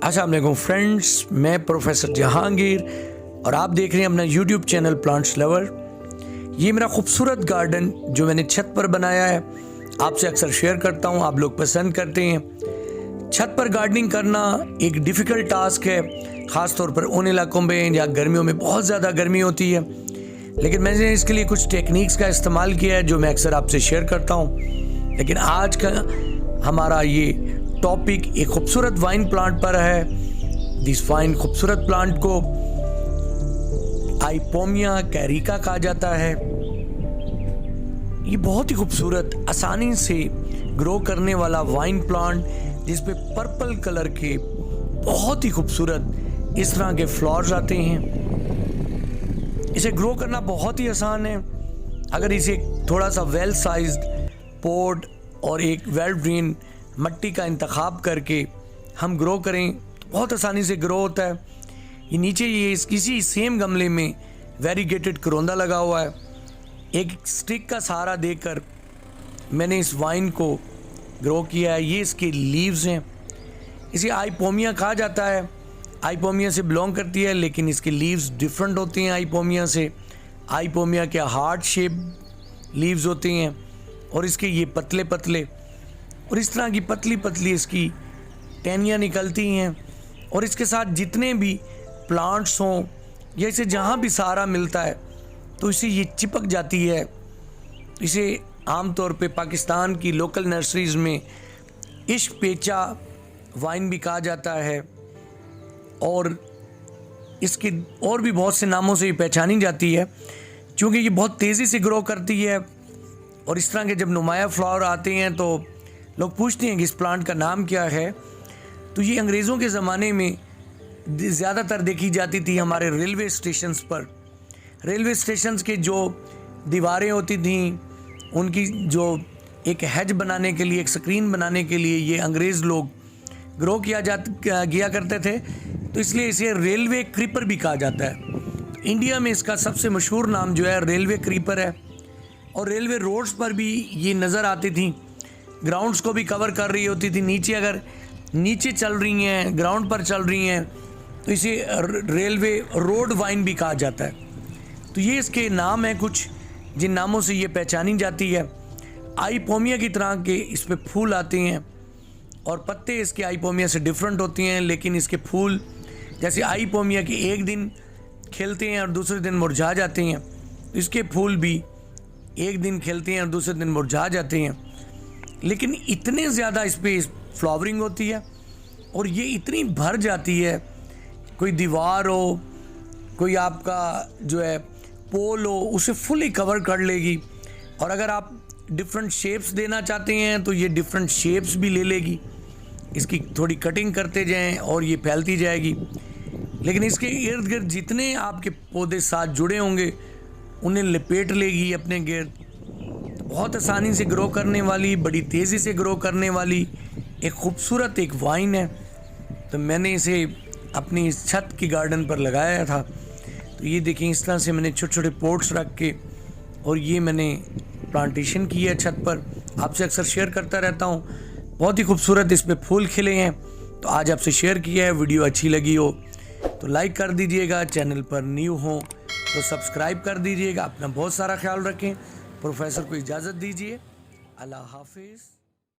अस्सलाम वालेकुम फ्रेंड्स, मैं प्रोफेसर जहांगीर और आप देख रहे हैं अपना यूट्यूब चैनल प्लांट्स लवर। ये मेरा खूबसूरत गार्डन जो मैंने छत पर बनाया है आपसे अक्सर शेयर करता हूँ, आप लोग पसंद करते हैं। छत पर गार्डनिंग करना एक डिफ़िकल्ट टास्क है, ख़ास तौर पर उन इलाकों में या गर्मियों में बहुत ज़्यादा गर्मी होती है, लेकिन मैंने इसके लिए कुछ टेक्निक्स का इस्तेमाल किया है जो मैं अक्सर आपसे शेयर करता हूँ। लेकिन आज का हमारा ये टॉपिक एक खूबसूरत वाइन प्लांट पर है। दिस वाइन खूबसूरत प्लांट को आइपोमिया कैरिका कहा जाता है। ये बहुत ही खूबसूरत, आसानी से ग्रो करने वाला वाइन प्लांट जिस पे पर्पल कलर के बहुत ही खूबसूरत इस तरह के फ्लावर्स आते हैं। इसे ग्रो करना बहुत ही आसान है। अगर इसे थोड़ा सा वेल साइज्ड पॉट और एक वेल ड्रेन मट्टी का इंतखाब करके हम ग्रो करें तो बहुत आसानी से ग्रो होता है। ये नीचे ये किसी सेम गमले में वेरीगेटेड करोंदा लगा हुआ है। एक स्टिक का सहारा देकर मैंने इस वाइन को ग्रो किया है। ये इसके लीव्स हैं। इसे आइपोमिया कहा जाता है, आइपोमिया से बिलोंग करती है, लेकिन इसके लीव्स डिफरेंट होते हैं आइपोमिया से। आइपोमिया के हार्ट शेप लीव्स होते हैं और इसके ये पतले पतले और इस तरह की पतली पतली इसकी टहनियाँ निकलती हैं। और इसके साथ जितने भी प्लांट्स हों या इसे जहाँ भी सहारा मिलता है तो इसे ये चिपक जाती है। इसे आमतौर पे पाकिस्तान की लोकल नर्सरीज़ में इश्क पेचा वाइन भी कहा जाता है और इसके और भी बहुत से नामों से ये पहचानी जाती है, क्योंकि ये बहुत तेज़ी से ग्रो करती है। और इस तरह के जब नुमाया फ्लावर आते हैं तो लोग पूछते हैं कि इस प्लांट का नाम क्या है। तो ये अंग्रेज़ों के ज़माने में ज़्यादातर देखी जाती थी हमारे रेलवे स्टेशंस पर। रेलवे स्टेशंस के जो दीवारें होती थीं उनकी जो एक हेज बनाने के लिए, एक स्क्रीन बनाने के लिए ये अंग्रेज़ लोग ग्रो किया करते थे, तो इसलिए इसे रेलवे क्रीपर भी कहा जाता है। इंडिया में इसका सबसे मशहूर नाम जो है रेलवे क्रीपर है। और रेलवे रोड्स पर भी ये नज़र आती थी, ग्राउंड्स को भी कवर कर रही होती थी। नीचे अगर नीचे चल रही हैं, ग्राउंड पर चल रही हैं, तो इसे रेलवे रोड वाइन भी कहा जाता है। तो ये इसके नाम हैं कुछ जिन नामों से ये पहचानी जाती है। आइपोमिया की तरह के इस पे फूल आते हैं और पत्ते इसके आइपोमिया से डिफरेंट होती हैं, लेकिन इसके फूल जैसे आइपोमिया के एक दिन खिलते हैं और दूसरे दिन मुरझा जाते हैं, तो इसके फूल भी एक दिन खिलते हैं और दूसरे दिन मुरझा जाते हैं। लेकिन इतने ज़्यादा इस पर फ्लावरिंग होती है और ये इतनी भर जाती है, कोई दीवार हो, कोई आपका जो है पोल हो, उसे फुली कवर कर लेगी। और अगर आप डिफरेंट शेप्स देना चाहते हैं तो ये डिफरेंट शेप्स भी ले लेगी। इसकी थोड़ी कटिंग करते जाएं और ये फैलती जाएगी। लेकिन इसके इर्द गिर्द जितने आपके पौधे साथ जुड़े होंगे उन्हें लपेट लेगी अपने गिर्द। तो बहुत आसानी से ग्रो करने वाली, बड़ी तेज़ी से ग्रो करने वाली एक खूबसूरत एक वाइन है। तो मैंने इसे अपनी इस छत की गार्डन पर लगाया था। तो ये देखिए, इस तरह से मैंने छोटे छोटे पोट्स रख के और ये मैंने प्लांटेशन की है छत पर। आपसे अक्सर शेयर करता रहता हूँ। बहुत ही खूबसूरत इस पर फूल खिले हैं, तो आज आपसे शेयर किया है। वीडियो अच्छी लगी हो तो लाइक कर दीजिएगा, चैनल पर न्यू हो तो सब्सक्राइब कर दीजिएगा। अपना बहुत सारा ख्याल रखें। प्रोफेसर को इजाज़त दीजिए। अल्लाह हाफिज़।